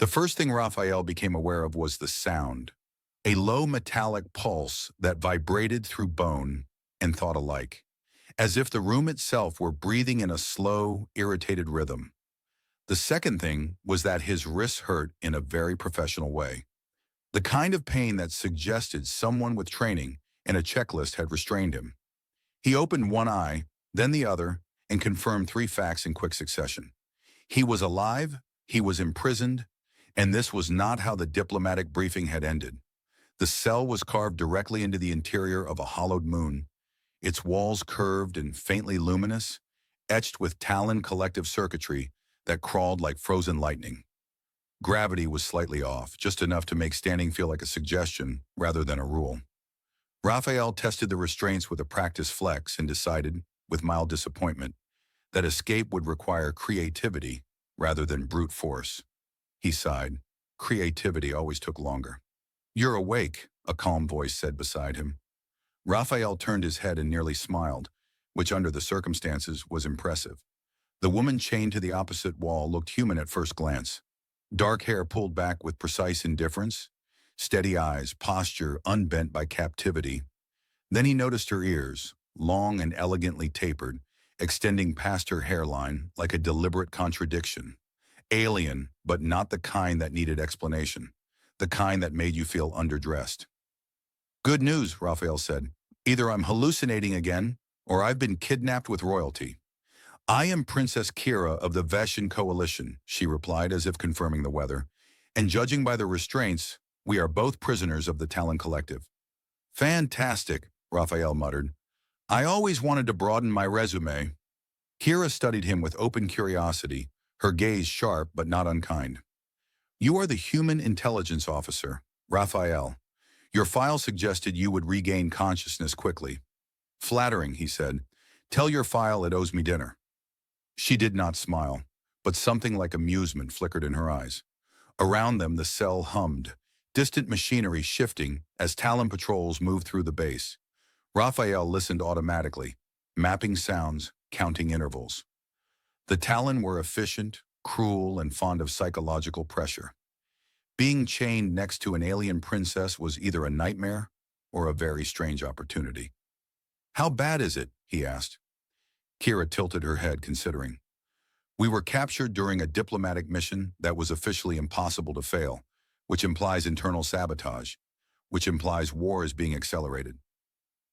The first thing Raphael became aware of was the sound, a low metallic pulse that vibrated through bone and thought alike, as if the room itself were breathing in a slow, irritated rhythm. The second thing was that his wrists hurt in a very professional way, the kind of pain that suggested someone with training and a checklist had restrained him. He opened one eye, then the other, and confirmed three facts in quick succession. He was alive, he was imprisoned, and this was not how the diplomatic briefing had ended. The cell was carved directly into the interior of a hollowed moon, its walls curved and faintly luminous, etched with Talon collective circuitry that crawled like frozen lightning. Gravity was slightly off, just enough to make standing feel like a suggestion rather than a rule. Raphael tested the restraints with a practice flex and decided, with mild disappointment, that escape would require creativity rather than brute force. He sighed. Creativity always took longer. "You're awake," a calm voice said beside him. Raphael turned his head and nearly smiled, which under the circumstances was impressive. The woman chained to the opposite wall looked human at first glance. Dark hair pulled back with precise indifference, steady eyes, posture unbent by captivity. Then he noticed her ears, long and elegantly tapered, extending past her hairline like a deliberate contradiction. Alien, but not the kind that needed explanation, the kind that made you feel underdressed. "Good news," Raphael said. "Either I'm hallucinating again, or I've been kidnapped with royalty." "I am Princess Kyra of the Veshen Coalition," she replied as if confirming the weather. "And judging by the restraints, we are both prisoners of the Talon Collective." "Fantastic," Raphael muttered. "I always wanted to broaden my resume." Kyra studied him with open curiosity, her gaze sharp but not unkind. "You are the human intelligence officer, Raphael. Your file suggested you would regain consciousness quickly." "Flattering," he said. "Tell your file it owes me dinner." She did not smile, but something like amusement flickered in her eyes. Around them the cell hummed, distant machinery shifting as Talon patrols moved through the base. Raphael listened automatically, mapping sounds, counting intervals. The Talon were efficient, cruel, and fond of psychological pressure. Being chained next to an alien princess was either a nightmare or a very strange opportunity. "How bad is it?" he asked. Kyra tilted her head, considering. "We were captured during a diplomatic mission that was officially impossible to fail, which implies internal sabotage, which implies war is being accelerated."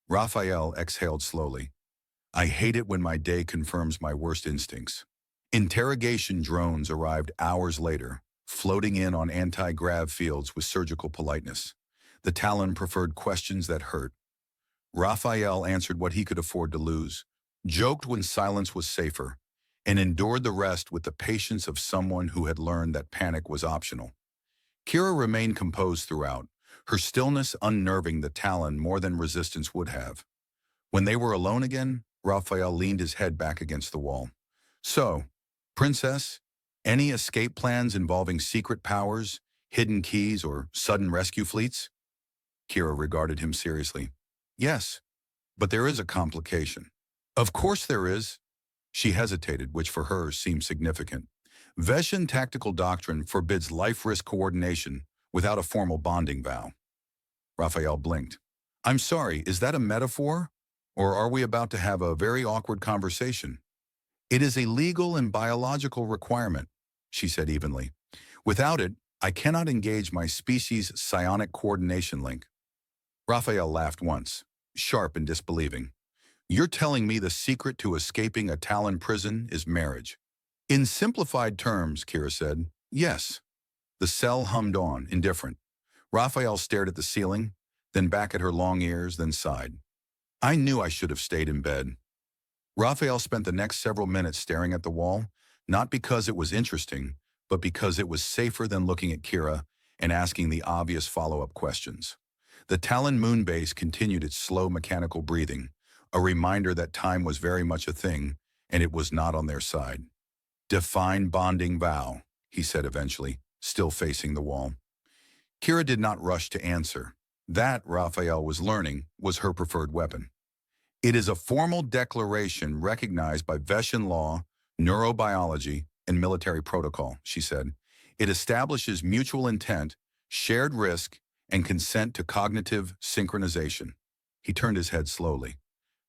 Raphael exhaled slowly. "I hate it when my day confirms my worst instincts." Interrogation drones arrived hours later, floating in on anti-grav fields with surgical politeness. The Talon preferred questions that hurt. Raphael answered what he could afford to lose, joked when silence was safer, and endured the rest with the patience of someone who had learned that panic was optional. Kyra remained composed throughout, her stillness unnerving the Talon more than resistance would have. When they were alone again, Raphael leaned his head back against the wall. "So, Princess, any escape plans involving secret powers, hidden keys, or sudden rescue fleets?" Kyra regarded him seriously. "Yes, but there is a complication." "Of course there is." She hesitated, which for her seemed significant. "Veshen tactical doctrine forbids life-risk coordination without a formal bonding vow." Raphael blinked. "I'm sorry, is that a metaphor? Or are we about to have a very awkward conversation?" "It is a legal and biological requirement," she said evenly. "Without it, I cannot engage my species' psionic coordination link." Raphael laughed once, sharp and disbelieving. "You're telling me the secret to escaping a Talon prison is marriage?" "In simplified terms," Kyra said, "yes." The cell hummed on, indifferent. Raphael stared at the ceiling, then back at her long ears, then sighed. "I knew I should have stayed in bed." Raphael spent the next several minutes staring at the wall, not because it was interesting, but because it was safer than looking at Kyra and asking the obvious follow-up questions. The Talon moon base continued its slow mechanical breathing, a reminder that time was very much a thing, and it was not on their side. "Define bonding vow," he said eventually, still facing the wall. Kyra did not rush to answer. That, Raphael was learning, was her preferred weapon. "It is a formal declaration recognized by Veshen law, neurobiology, and military protocol," she said. It establishes mutual intent, shared risk, and consent to cognitive synchronization. He turned his head slowly.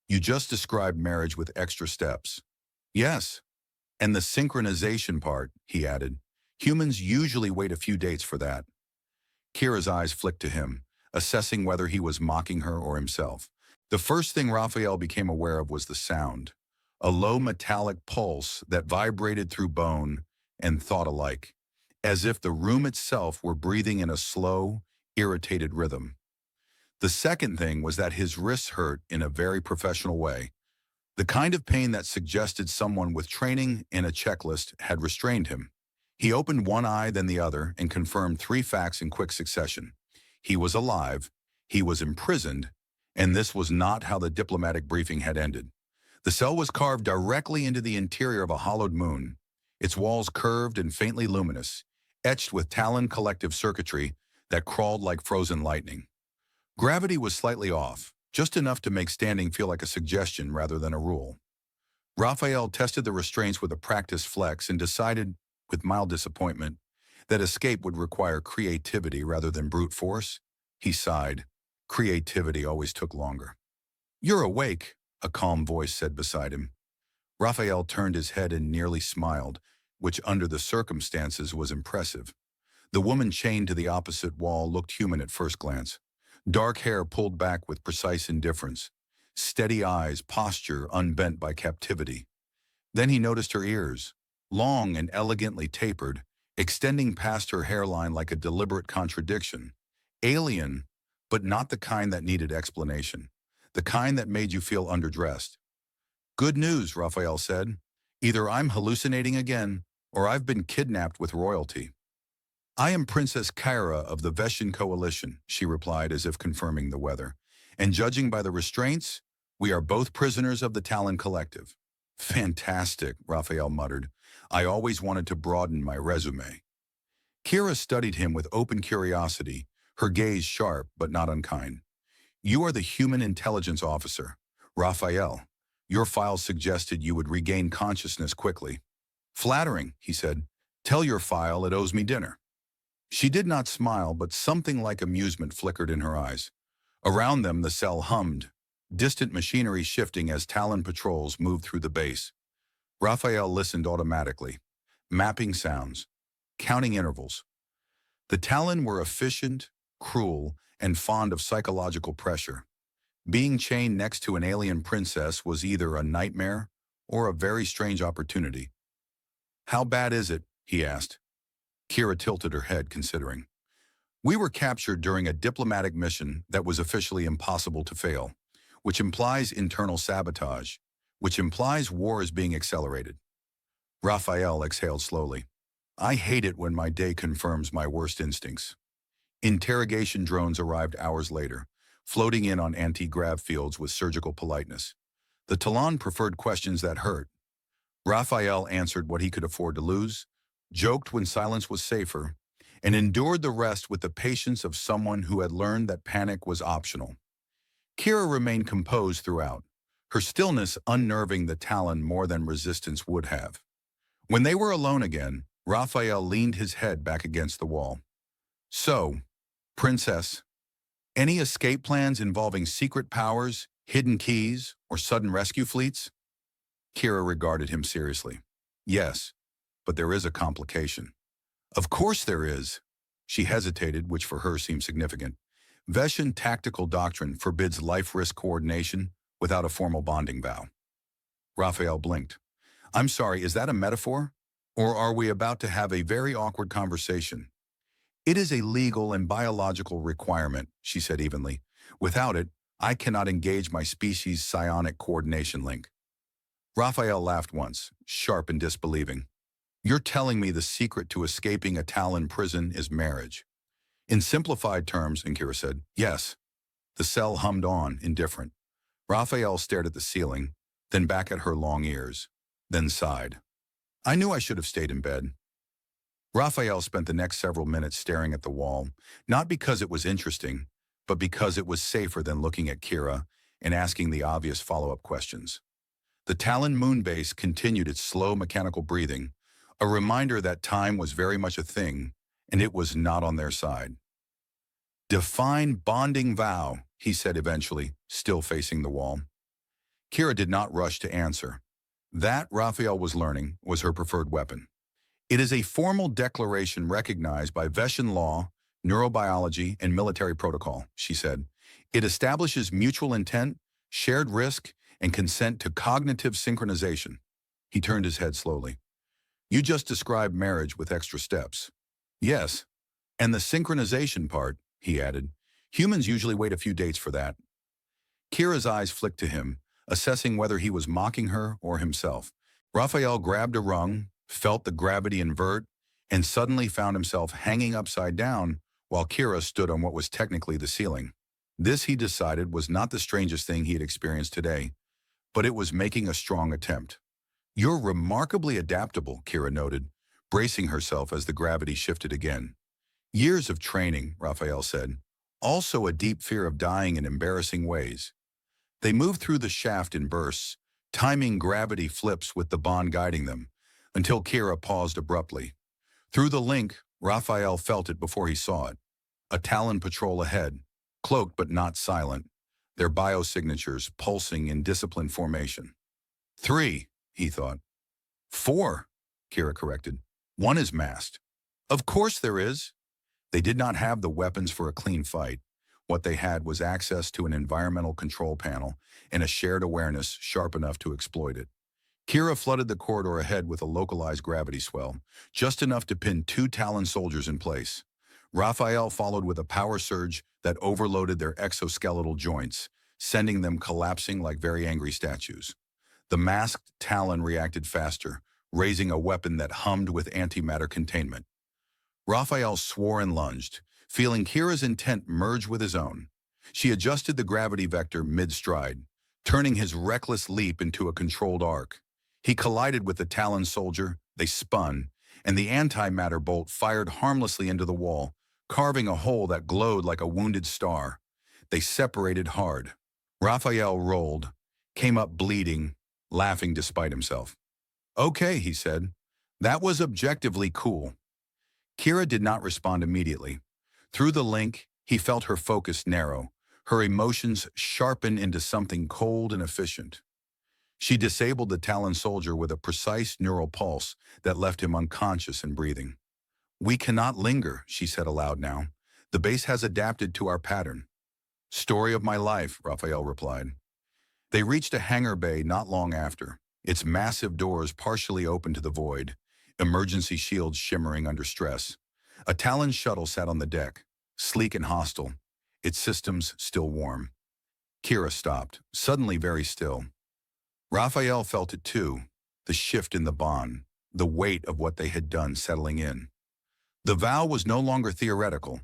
You just described marriage with extra steps. Yes. And the synchronization part, he added. Humans usually wait a few dates for that. Kyra's eyes flicked to him, assessing whether he was mocking her or himself. The first thing Rafael became aware of was the sound, a low metallic pulse that vibrated through bone and thought alike, as if the room itself were breathing in a slow, irritated rhythm. The second thing was that his wrists hurt in a very professional way, the kind of pain that suggested someone with training and a checklist had restrained him. He opened one eye, then the other, and confirmed three facts in quick succession. He was alive, he was imprisoned, and this was not how the diplomatic briefing had ended. The cell was carved directly into the interior of a hollowed moon, its walls curved and faintly luminous, etched with Talon collective circuitry that crawled like frozen lightning. Gravity was slightly off, just enough to make standing feel like a suggestion rather than a rule. Rafael tested the restraints with a practiced flex and decided, with mild disappointment, that escape would require creativity rather than brute force. He sighed. Creativity always took longer. You're awake, a calm voice said beside him. Rafael turned his head and nearly smiled, which under the circumstances was impressive. The woman chained to the opposite wall looked human at first glance. Dark hair pulled back with precise indifference. Steady eyes, posture unbent by captivity. Then he noticed her ears, long and elegantly tapered, extending past her hairline like a deliberate contradiction. Alien, but not the kind that needed explanation. The kind that made you feel underdressed. Good news, Rafael said. Either I'm hallucinating again, or I've been kidnapped with royalty. I am Princess Kyra of the Veshen Coalition, she replied as if confirming the weather. And judging by the restraints, we are both prisoners of the Talon Collective. Fantastic, Rafael muttered. I always wanted to broaden my resume. Kyra studied him with open curiosity, her gaze sharp but not unkind. You are the human intelligence officer. Rafael, your files suggested you would regain consciousness quickly. Flattering, he said. Tell your file it owes me dinner. She did not smile, but something like amusement flickered in her eyes. Around them, the cell hummed, distant machinery shifting as Talon patrols moved through the base. Rafael listened automatically, mapping sounds, counting intervals. The Talon were efficient, cruel, and fond of psychological pressure. Being chained next to an alien princess was either a nightmare or a very strange opportunity. How bad is it? He asked. Kyra tilted her head, considering. We were captured during a diplomatic mission that was officially impossible to fail, which implies internal sabotage, which implies war is being accelerated. Rafael exhaled slowly. I hate it when my day confirms my worst instincts. Interrogation drones arrived hours later, floating in on anti-grav fields with surgical politeness. The Talon preferred questions that hurt. Rafael answered what he could afford to lose, joked when silence was safer, and endured the rest with the patience of someone who had learned that panic was optional. Kyra remained composed throughout, her stillness unnerving the Talon more than resistance would have. When they were alone again, Rafael leaned his head back against the wall. So, Princess, any escape plans involving secret powers, hidden keys, or sudden rescue fleets? Kyra regarded him seriously. Yes, but there is a complication. Of course there is. She hesitated, which for her seemed significant. Veshen tactical doctrine forbids life-risk coordination without a formal bonding vow. Rafael blinked. I'm sorry, is that a metaphor? Or are we about to have a very awkward conversation? It is a legal and biological requirement, she said evenly. Without it, I cannot engage my species' psionic coordination link. Rafael laughed once, sharp and disbelieving. You're telling me the secret to escaping a Talon prison is marriage. In simplified terms, Kyra said, yes. The cell hummed on, indifferent. Rafael stared at the ceiling, then back at her long ears, then sighed. I knew I should have stayed in bed. Rafael spent the next several minutes staring at the wall, not because it was interesting, but because it was safer than looking at Kyra and asking the obvious follow-up questions. The Talon moon base continued its slow mechanical breathing, a reminder that time was very much a thing, and it was not on their side. "Define bonding vow," he said eventually, still facing the wall. Kyra did not rush to answer. That, Rafael was learning, was her preferred weapon. "It is a formal declaration recognized by Veshen law, neurobiology, and military protocol," she said. "It establishes mutual intent, shared risk, and consent to cognitive synchronization." He turned his head slowly. "You just described marriage with extra steps." "Yes, and the synchronization part," he added. "Humans usually wait a few dates for that." Kyra's eyes flicked to him, assessing whether he was mocking her or himself. Rafael grabbed a rung, felt the gravity invert, and suddenly found himself hanging upside down while Kyra stood on what was technically the ceiling. This, he decided, was not the strangest thing he had experienced today, but it was making a strong attempt. "You're remarkably adaptable," Kyra noted, bracing herself as the gravity shifted again. "Years of training," Rafael said. "Also a deep fear of dying in embarrassing ways." They moved through the shaft in bursts, timing gravity flips with the bond guiding them, until Kyra paused abruptly. Through the link, Rafael felt it before he saw it. A Talon patrol ahead, cloaked but not silent, their biosignatures pulsing in disciplined formation. "3, he thought. "4, Kyra corrected. "1 is masked." "Of course there is." They did not have the weapons for a clean fight. What they had was access to an environmental control panel and a shared awareness sharp enough to exploit it. Kyra flooded the corridor ahead with a localized gravity swell, just enough to pin 2 Talon soldiers in place. Rafael followed with a power surge that overloaded their exoskeletal joints, sending them collapsing like very angry statues. The masked Talon reacted faster, raising a weapon that hummed with antimatter containment. Rafael swore and lunged, feeling Kyra's intent merge with his own. She adjusted the gravity vector mid-stride, turning his reckless leap into a controlled arc. He collided with the Talon soldier, they spun, and the antimatter bolt fired harmlessly into the wall, carving a hole that glowed like a wounded star. They separated hard. Rafael rolled, came up bleeding, laughing despite himself. "Okay," he said. "That was objectively cool." Kyra did not respond immediately. Through the link, he felt her focus narrow, her emotions sharpen into something cold and efficient. She disabled the Talon soldier with a precise neural pulse that left him unconscious and breathing. "We cannot linger," she said aloud now. "The base has adapted to our pattern." "Story of my life," Rafael replied. They reached a hangar bay not long after, its massive doors partially open to the void, emergency shields shimmering under stress. A Talon shuttle sat on the deck, sleek and hostile, its systems still warm. Kyra stopped, suddenly very still. Rafael felt it too, the shift in the bond, the weight of what they had done settling in. The vow was no longer theoretical.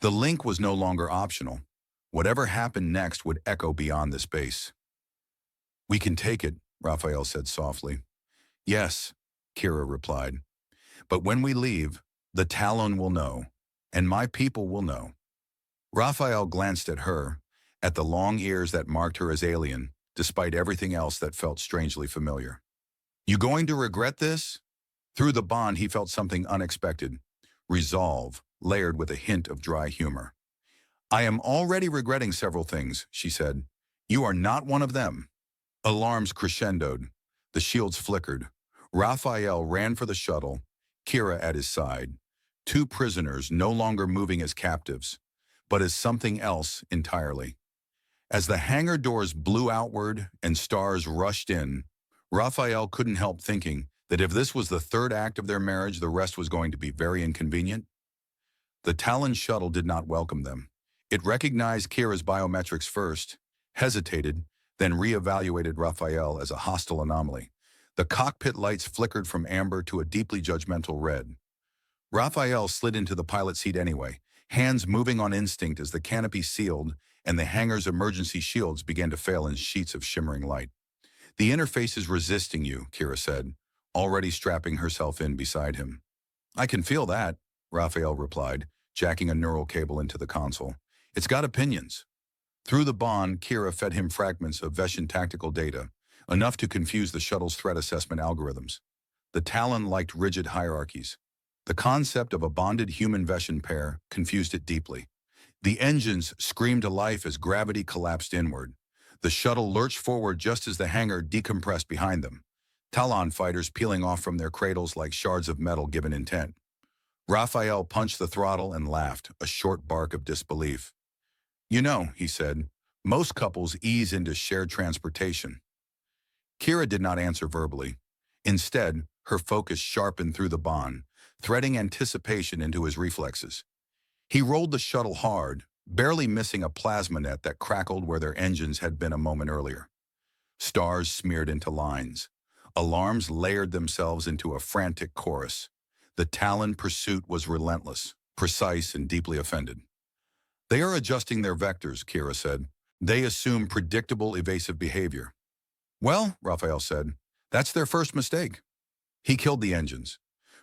The link was no longer optional. Whatever happened next would echo beyond this base. "We can take it," Rafael said softly. "Yes," Kyra replied. "But when we leave, the Talon will know, and my people will know." Rafael glanced at her, at the long ears that marked her as alien, despite everything else that felt strangely familiar. "You going to regret this?" Through the bond, he felt something unexpected, resolve, layered with a hint of dry humor. "I am already regretting several things," she said. "You are not one of them." Alarms crescendoed. The shields flickered. Rafael ran for the shuttle, Kyra at his side. 2 prisoners no longer moving as captives, but as something else entirely. As the hangar doors blew outward and stars rushed in, Rafael couldn't help thinking that if this was the 3rd act of their marriage, the rest was going to be very inconvenient. The Talon shuttle did not welcome them. It recognized Kyra's biometrics first, hesitated, then reevaluated Rafael as a hostile anomaly. The cockpit lights flickered from amber to a deeply judgmental red. Rafael slid into the pilot seat anyway, hands moving on instinct as the canopy sealed and the hangar's emergency shields began to fail in sheets of shimmering light. "The interface is resisting you," Kyra said, already strapping herself in beside him. "I can feel that," Rafael replied, jacking a neural cable into the console. "It's got opinions." Through the bond, Kyra fed him fragments of Veshen tactical data, enough to confuse the shuttle's threat assessment algorithms. The Talon liked rigid hierarchies. The concept of a bonded human Veshen pair confused it deeply. The engines screamed to life as gravity collapsed inward. The shuttle lurched forward just as the hangar decompressed behind them, Talon fighters peeling off from their cradles like shards of metal given intent. Rafael punched the throttle and laughed, a short bark of disbelief. "You know," he said, "most couples ease into shared transportation." Kyra did not answer verbally. Instead, her focus sharpened through the bond, threading anticipation into his reflexes. He rolled the shuttle hard, barely missing a plasma net that crackled where their engines had been a moment earlier. Stars smeared into lines. Alarms layered themselves into a frantic chorus. The Talon pursuit was relentless, precise, and deeply offended. "They are adjusting their vectors," Kyra said. "They assume predictable evasive behavior." "Well," Rafael said, "that's their first mistake." He killed the engines.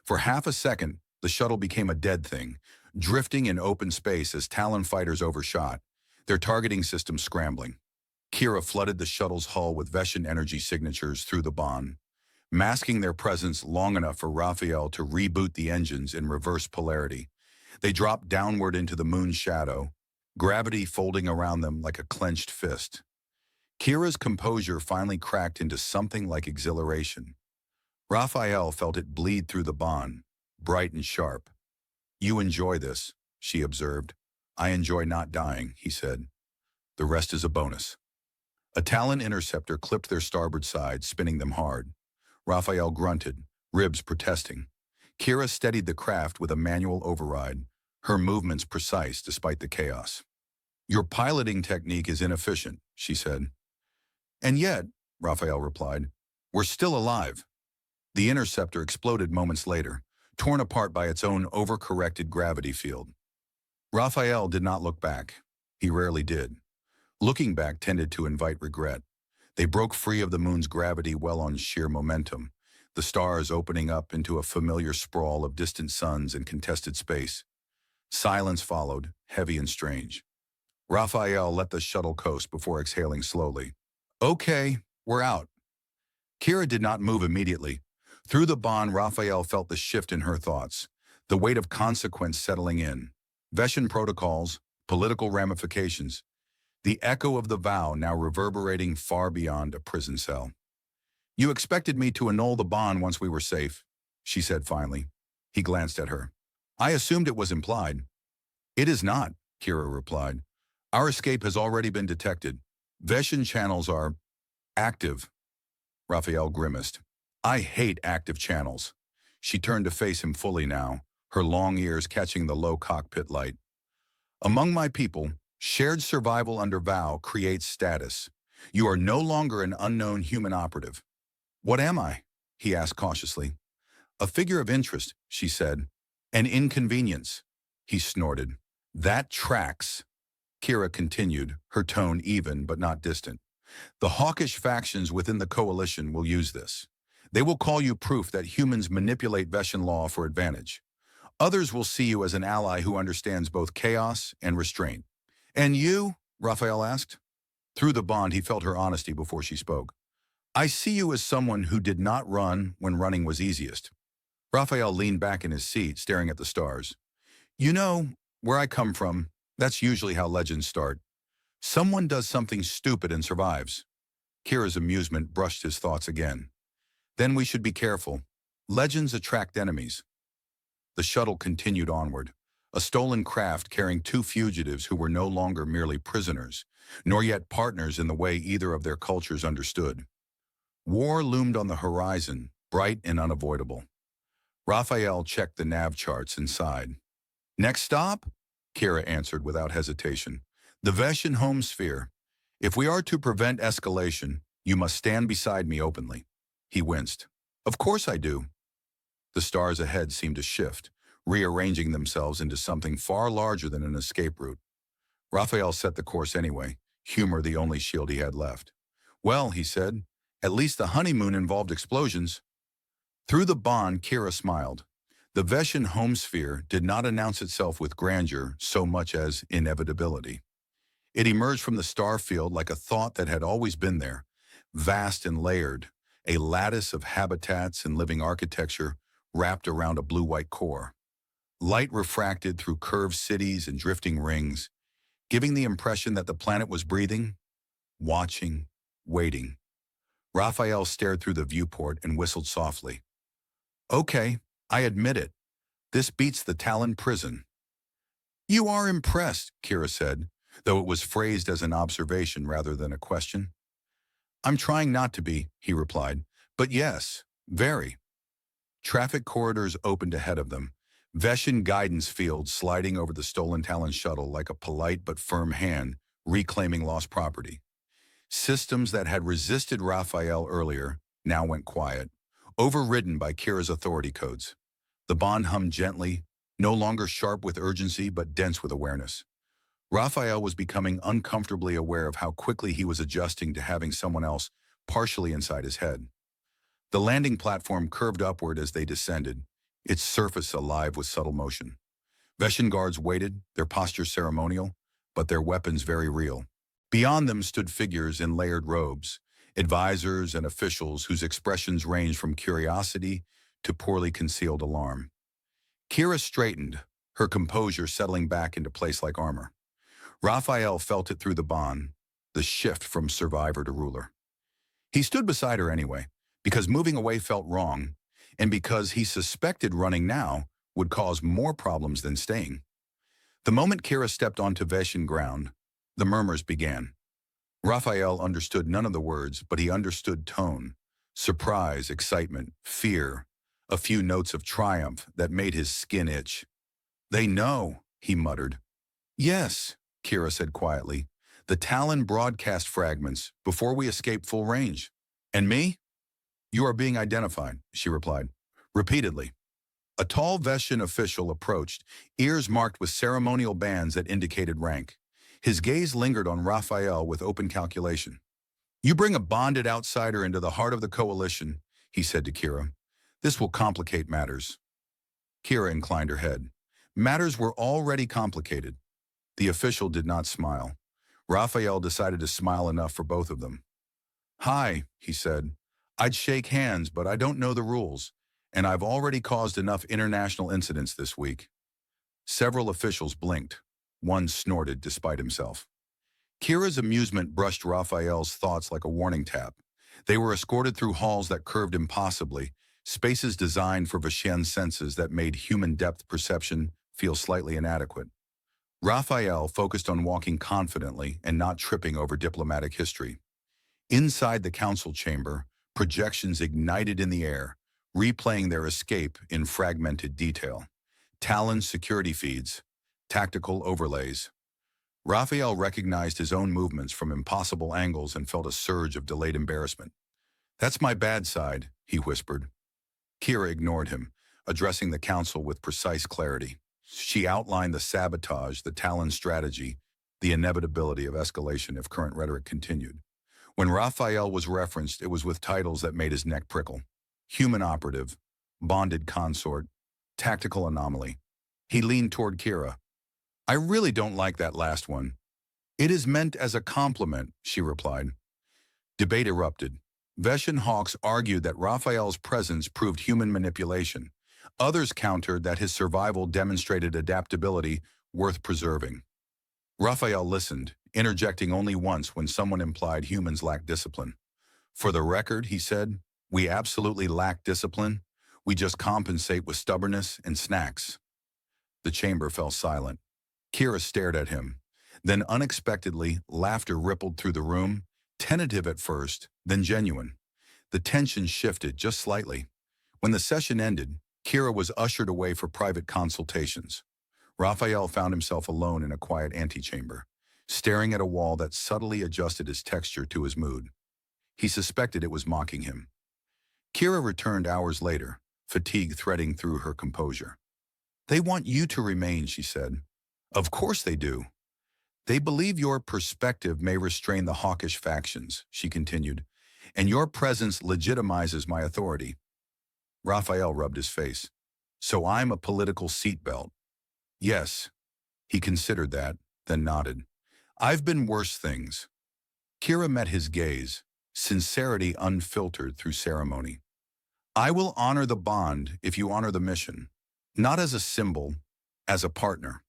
For half a second, the shuttle became a dead thing, drifting in open space as Talon fighters overshot, their targeting systems scrambling. Kyra flooded the shuttle's hull with Veshen energy signatures through the bond, masking their presence long enough for Rafael to reboot the engines in reverse polarity. They dropped downward into the moon's shadow, gravity folding around them like a clenched fist. Kyra's composure finally cracked into something like exhilaration. Rafael felt it bleed through the bond, bright and sharp. "You enjoy this," she observed. "I enjoy not dying," he said. "The rest is a bonus." A Talon interceptor clipped their starboard side, spinning them hard. Rafael grunted, ribs protesting. Kyra steadied the craft with a manual override, her movements precise despite the chaos. "Your piloting technique is inefficient," she said. "And yet," Rafael replied, "we're still alive." The interceptor exploded moments later, torn apart by its own overcorrected gravity field. Rafael did not look back. He rarely did. Looking back tended to invite regret. They broke free of the moon's gravity well on sheer momentum, the stars opening up into a familiar sprawl of distant suns and contested space. Silence followed, heavy and strange. Rafael let the shuttle coast before exhaling slowly. "Okay, we're out." Kyra did not move immediately. Through the bond, Rafael felt the shift in her thoughts, the weight of consequence settling in. Veshen protocols, political ramifications, the echo of the vow now reverberating far beyond a prison cell. "You expected me to annul the bond once we were safe," she said finally. He glanced at her. "I assumed it was implied." "It is not," Kyra replied. "Our escape has already been detected. Veshen channels are active." Rafael grimaced. "I hate active channels." She turned to face him fully now, her long ears catching the low cockpit light. "Among my people, shared survival under vow creates status. You are no longer an unknown human operative." "What am I?" he asked cautiously. "A figure of interest," she said. "An inconvenience." He snorted. "That tracks." Kyra continued, her tone even but not distant. "The hawkish factions within the coalition will use this. They will call you proof that humans manipulate Veshen law for advantage. Others will see you as an ally who understands both chaos and restraint." "And you?" Rafael asked. Through the bond, he felt her honesty before she spoke. "I see you as someone who did not run when running was easiest." Rafael leaned back in his seat, staring at the stars. "You know, where I come from, that's usually how legends start. Someone does something stupid and survives." Kyra's amusement brushed his thoughts again. "Then we should be careful. Legends attract enemies." The shuttle continued onward, a stolen craft carrying two fugitives who were no longer merely prisoners, nor yet partners in the way either of their cultures understood. War loomed on the horizon, bright and unavoidable. Rafael checked the nav charts and sighed. "Next stop?" Kyra answered without hesitation. "The Veshen home sphere. If we are to prevent escalation, you must stand beside me openly." He winced. "Of course I do." The stars ahead seemed to shift, rearranging themselves into something far larger than an escape route. Rafael set the course anyway, humor the only shield he had left. "Well," he said, "at least the honeymoon involved explosions." Through the bond, Kyra smiled. The Veshen home sphere did not announce itself with grandeur so much as inevitability. It emerged from the star field like a thought that had always been there, vast and layered, a lattice of habitats and living architecture wrapped around a blue-white core. Light refracted through curved cities and drifting rings, giving the impression that the planet was breathing, watching, waiting. Rafael stared through the viewport and whistled softly. Okay, I admit it. This beats the Talon prison. You are impressed, Kyra said, though it was phrased as an observation rather than a question. I'm trying not to be, he replied, but yes, very. Traffic corridors opened ahead of them, Veshen guidance fields sliding over the stolen Talon shuttle like a polite but firm hand reclaiming lost property. Systems that had resisted Rafael earlier now went quiet, overridden by Kyra's authority codes. The bond hummed gently, no longer sharp with urgency but dense with awareness. Rafael was becoming uncomfortably aware of how quickly he was adjusting to having someone else partially inside his head. The landing platform curved upward as they descended, its surface alive with subtle motion. Veshen guards waited, their posture ceremonial, but their weapons very real. Beyond them stood figures in layered robes, advisors and officials whose expressions ranged from curiosity to poorly concealed alarm. Kyra straightened, her composure settling back into place like armor. Rafael felt it through the bond, the shift from survivor to ruler. He stood beside her anyway, because moving away felt wrong, and because he suspected running now would cause more problems than staying. The moment Kyra stepped onto Veshen ground, the murmurs began. Rafael understood none of the words, but he understood tone, surprise, excitement, fear, a few notes of triumph that made his skin itch. They know, he muttered. Yes, Kyra said quietly. The Talon broadcast fragments before we escape full range. And me? You are being identified, she replied, repeatedly. A tall Veshen official approached, ears marked with ceremonial bands that indicated rank. His gaze lingered on Rafael with open calculation. You bring a bonded outsider into the heart of the coalition, he said to Kyra. This will complicate matters. Kyra inclined her head. Matters were already complicated. The official did not smile. Rafael decided to smile enough for both of them. Hi, he said. I'd shake hands, but I don't know the rules, and I've already caused enough international incidents this week. Several officials blinked. One snorted despite himself. Kyra's amusement brushed Rafael's thoughts like a warning tap. They were escorted through halls that curved impossibly, spaces designed for Veshen's senses that made human depth perception feel slightly inadequate. Rafael focused on walking confidently and not tripping over diplomatic history. Inside the council chamber, projections ignited in the air, replaying their escape in fragmented detail. Talon security feeds, tactical overlays. Rafael recognized his own movements from impossible angles and felt a surge of delayed embarrassment. That's my bad side, he whispered. Kyra ignored him, addressing the council with precise clarity. She outlined the sabotage, the Talon strategy, the inevitability of escalation if current rhetoric continued. When Rafael was referenced, it was with titles that made his neck prickle. Human operative, bonded consort, tactical anomaly. He leaned toward Kyra. I really don't like that last one. It is meant as a compliment, she replied. Debate erupted. Veshen hawks argued that Rafael's presence proved human manipulation. Others countered that his survival demonstrated adaptability worth preserving. Rafael listened, interjecting only once when someone implied humans lack discipline. For the record, he said, we absolutely lack discipline. We just compensate with stubbornness and snacks. The chamber fell silent. Kyra stared at him. Then unexpectedly, laughter rippled through the room, tentative at first, then genuine. The tension shifted just slightly. When the session ended, Kyra was ushered away for private consultations. Rafael found himself alone in a quiet antechamber, staring at a wall that subtly adjusted its texture to his mood. He suspected it was mocking him. Kyra returned hours later, fatigue threading through her composure. They want you to remain, she said. Of course they do. They believe your perspective may restrain the hawkish factions, she continued, and your presence legitimizes my authority. Rafael rubbed his face. So I'm a political seatbelt. Yes. He considered that, then nodded. I've been worse things. Kyra met his gaze, sincerity unfiltered through ceremony. I will honor the bond if you honor the mission, not as a symbol, as a partner.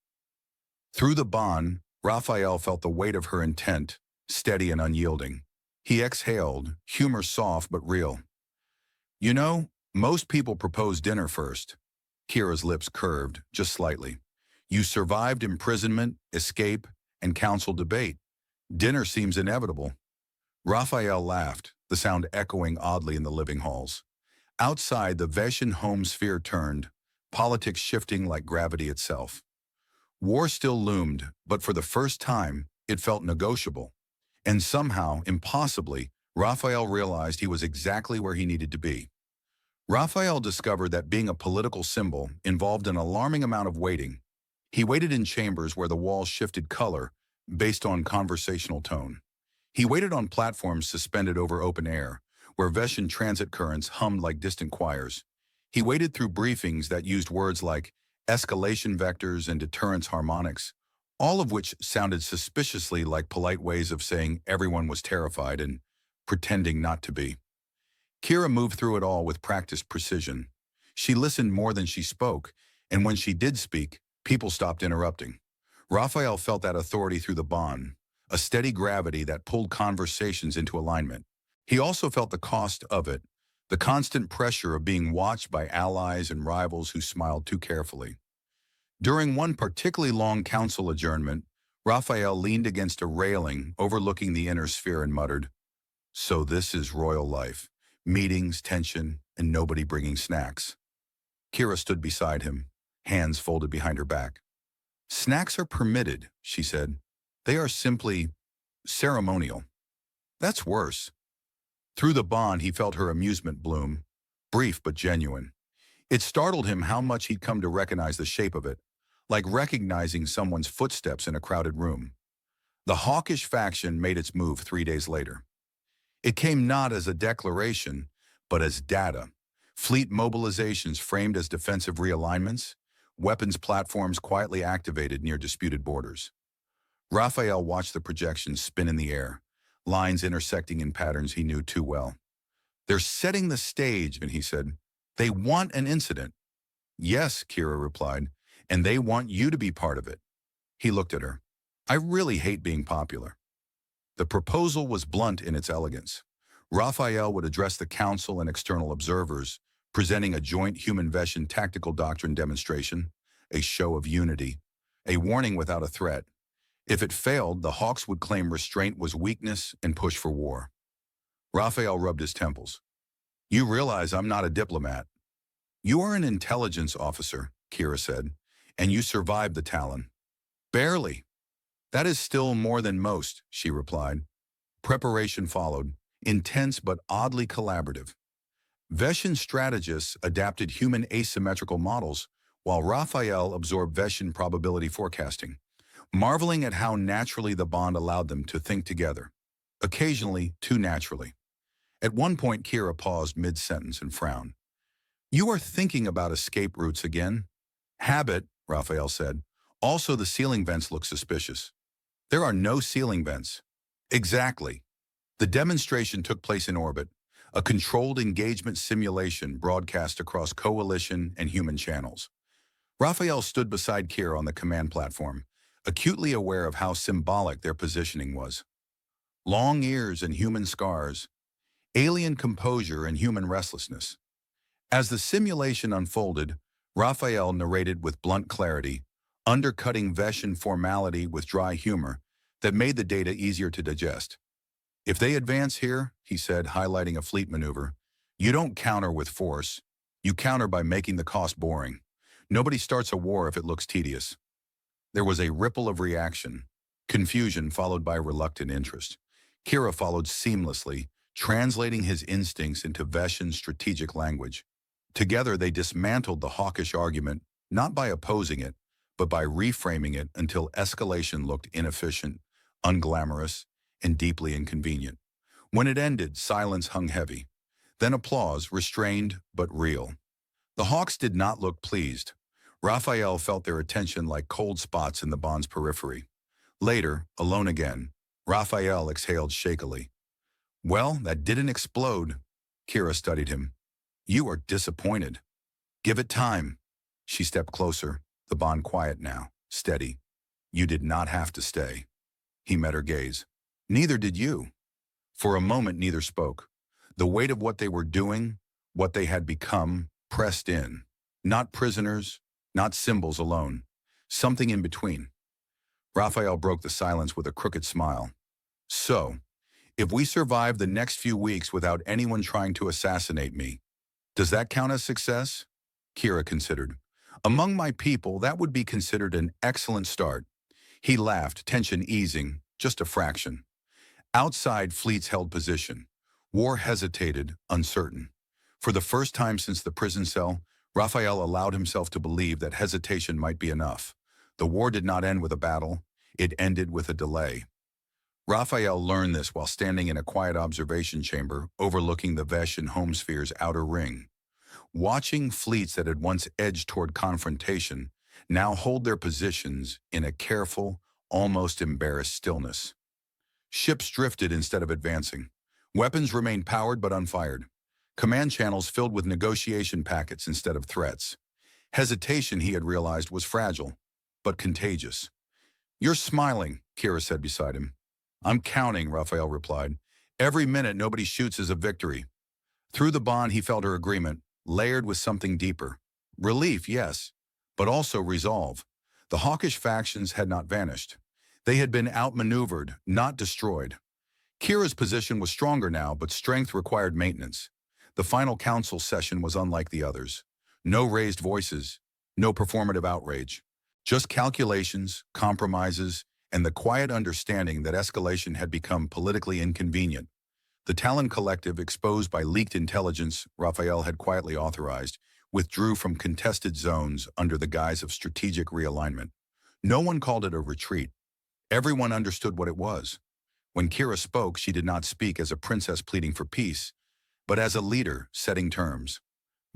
Through the bond, Rafael felt the weight of her intent, steady and unyielding. He exhaled, humor soft but real. You know, most people propose dinner first. Kyra's lips curved, just slightly. You survived imprisonment, escape, and council debate. Dinner seems inevitable. Rafael laughed, the sound echoing oddly in the living halls. Outside, the Veshen home sphere turned, politics shifting like gravity itself. War still loomed, but for the first time, it felt negotiable. And somehow, impossibly, Rafael realized he was exactly where he needed to be. Rafael discovered that being a political symbol involved an alarming amount of waiting. He waited in chambers where the walls shifted color based on conversational tone. He waited on platforms suspended over open air, where Veshen transit currents hummed like distant choirs. He waited through briefings that used words like escalation vectors and deterrence harmonics, all of which sounded suspiciously like polite ways of saying everyone was terrified and pretending not to be. Kyra moved through it all with practiced precision. She listened more than she spoke, and when she did speak, people stopped interrupting. Rafael felt that authority through the bond, a steady gravity that pulled conversations into alignment. He also felt the cost of it, the constant pressure of being watched by allies and rivals who smiled too carefully. During one particularly long council adjournment, Rafael leaned against a railing overlooking the inner sphere and muttered, "So this is royal life. Meetings, tension, and nobody bringing snacks." Kyra stood beside him, hands folded behind her back. "Snacks are permitted," she said. "They are simply ceremonial." "That's worse." Through the bond, he felt her amusement bloom, brief but genuine. It startled him how much he'd come to recognize the shape of it, like recognizing someone's footsteps in a crowded room. The hawkish faction made its move 3 days later. It came not as a declaration, but as data. Fleet mobilizations framed as defensive realignments, weapons platforms quietly activated near disputed borders. Rafael watched the projections spin in the air, lines intersecting in patterns he knew too well. "They're setting the stage," and he said. "They want an incident." "Yes," Kyra replied, "and they want you to be part of it." He looked at her. "I really hate being popular." The proposal was blunt in its elegance. Rafael would address the council and external observers, presenting a joint human-Veshen tactical doctrine demonstration, a show of unity, a warning without a threat. If it failed, the Hawks would claim restraint was weakness and push for war. Rafael rubbed his temples. "You realize I'm not a diplomat." "You are an intelligence officer," Kyra said, "and you survived the Talon." "Barely." "That is still more than most," she replied. Preparation followed, intense but oddly collaborative. Veshen strategists adapted human asymmetrical models, while Rafael absorbed Veshen probability forecasting, marveling at how naturally the bond allowed them to think together, occasionally too naturally. At one point, Kyra paused mid-sentence and frowned. "You are thinking about escape routes again?" "Habit," Rafael said. "Also, the ceiling vents look suspicious." "There are no ceiling vents." "Exactly." The demonstration took place in orbit, a controlled engagement simulation broadcast across coalition and human channels. Rafael stood beside Kyra on the command platform, acutely aware of how symbolic their positioning was. Long ears and human scars, alien composure and human restlessness. As the simulation unfolded, Rafael narrated with blunt clarity, undercutting Veshen formality with dry humor that made the data easier to digest. "If they advance here," he said, highlighting a fleet maneuver, "you don't counter with force. You counter by making the cost boring. Nobody starts a war if it looks tedious." There was a ripple of reaction, confusion followed by reluctant interest. Kyra followed seamlessly, translating his instincts into Veshen's strategic language. Together they dismantled the hawkish argument, not by opposing it, but by reframing it until escalation looked inefficient, unglamorous, and deeply inconvenient. When it ended, silence hung heavy. Then applause, restrained but real. The Hawks did not look pleased. Rafael felt their attention like cold spots in the bond's periphery. Later, alone again, Rafael exhaled shakily. Well, that didn't explode. Kyra studied him. You are disappointed. Give it time. She stepped closer, the bond quiet now, steady. You did not have to stay. He met her gaze. Neither did you. For a moment, neither spoke. The weight of what they were doing, what they had become, pressed in. Not prisoners, not symbols alone. Something in between. Rafael broke the silence with a crooked smile. So, if we survive the next few weeks without anyone trying to assassinate me, does that count as success? Kyra considered. Among my people, that would be considered an excellent start. He laughed, tension easing, just a fraction. Outside, fleets held position. War hesitated, uncertain. For the first time since the prison cell, Rafael allowed himself to believe that hesitation might be enough. The war did not end with a battle. It ended with a delay. Rafael learned this while standing in a quiet observation chamber overlooking the Veshen homesphere's outer ring. Watching fleets that had once edged toward confrontation now hold their positions in a careful, almost embarrassed stillness. Ships drifted instead of advancing. Weapons remained powered but unfired. Command channels filled with negotiation packets instead of threats. Hesitation, he had realized, was fragile, but contagious. You're smiling, Kyra said beside him. I'm counting, Rafael replied. Every minute nobody shoots is a victory. Through the bond he felt her agreement, layered with something deeper. Relief, yes, but also resolve. The hawkish factions had not vanished. They had been outmaneuvered, not destroyed. Kyra's position was stronger now, but strength required maintenance. The final council session was unlike the others. No raised voices, no performative outrage. Just calculations, compromises, and the quiet understanding that escalation had become politically inconvenient. The Talon Collective, exposed by leaked intelligence Rafael had quietly authorized, withdrew from contested zones under the guise of strategic realignment. No one called it a retreat. Everyone understood what it was. When Kyra spoke, she did not speak as a princess pleading for peace, but as a leader setting terms.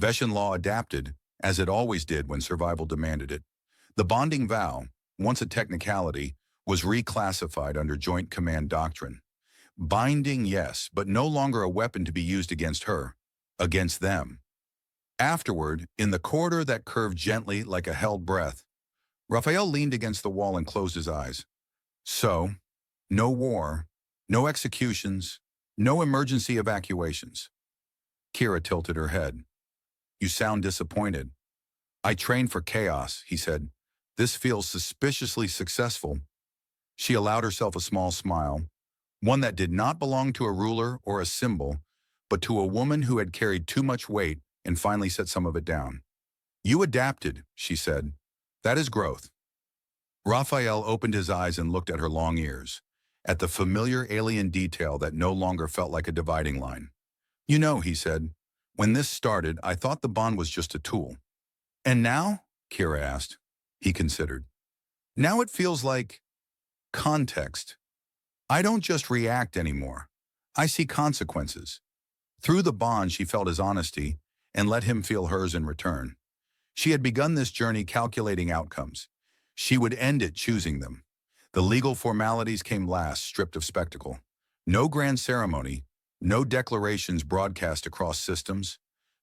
Veshen law adapted, as it always did when survival demanded it. The bonding vow, once a technicality, was reclassified under Joint Command Doctrine. Binding, yes, but no longer a weapon to be used against her, against them. Afterward, in the corridor that curved gently like a held breath, Rafael leaned against the wall and closed his eyes. So, no war, no executions, no emergency evacuations. Kyra tilted her head. You sound disappointed. I trained for chaos, he said. This feels suspiciously successful. She allowed herself a small smile, one that did not belong to a ruler or a symbol, but to a woman who had carried too much weight and finally set some of it down. You adapted, she said. That is growth. Rafael opened his eyes and looked at her long ears, at the familiar alien detail that no longer felt like a dividing line. You know, he said, when this started, I thought the bond was just a tool. And now? Kyra asked. He considered. Now it feels like context. I don't just react anymore. I see consequences. Through the bond, she felt his honesty and let him feel hers in return. She had begun this journey calculating outcomes. She would end it choosing them. The legal formalities came last, stripped of spectacle. No grand ceremony, no declarations broadcast across systems,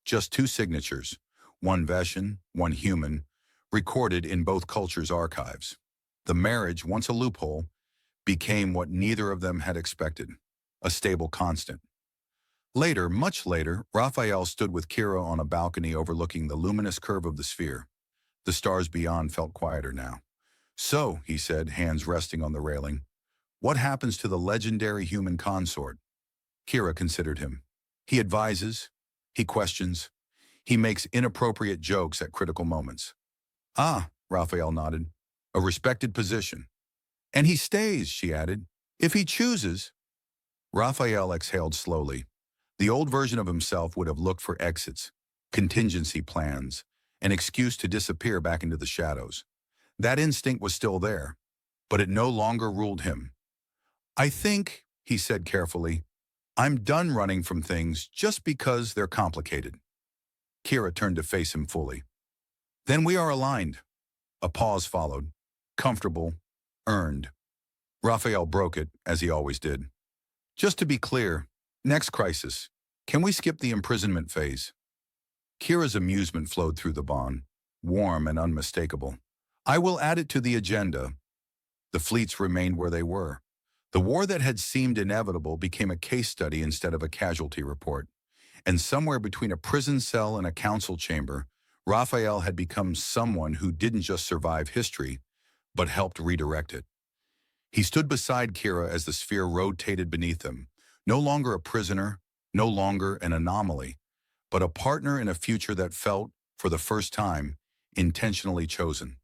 just two signatures, one Veshen, one human, recorded in both cultures' archives. The marriage, once a loophole, became what neither of them had expected, a stable constant. Later, much later, Rafael stood with Kyra on a balcony overlooking the luminous curve of the sphere. The stars beyond felt quieter now. So, he said, hands resting on the railing, what happens to the legendary human consort? Kyra considered him. He advises, he questions, he makes inappropriate jokes at critical moments. Ah, Rafael nodded, a respected position. And he stays, she added, if he chooses. Rafael exhaled slowly. The old version of himself would have looked for exits, contingency plans, an excuse to disappear back into the shadows. That instinct was still there, but it no longer ruled him. I think, he said carefully, I'm done running from things just because they're complicated. Kyra turned to face him fully. Then we are aligned. A pause followed, comfortable, earned. Rafael broke it, as he always did. Just to be clear, Next crisis. Can we skip the imprisonment phase? Kyra's amusement flowed through the bond, warm and unmistakable. I will add it to the agenda. The fleets remained where they were. The war that had seemed inevitable became a case study instead of a casualty report. And somewhere between a prison cell and a council chamber, Rafael had become someone who didn't just survive history, but helped redirect it. He stood beside Kyra as the sphere rotated beneath him, no longer a prisoner, no longer an anomaly, but a partner in a future that felt, for the first time, intentionally chosen.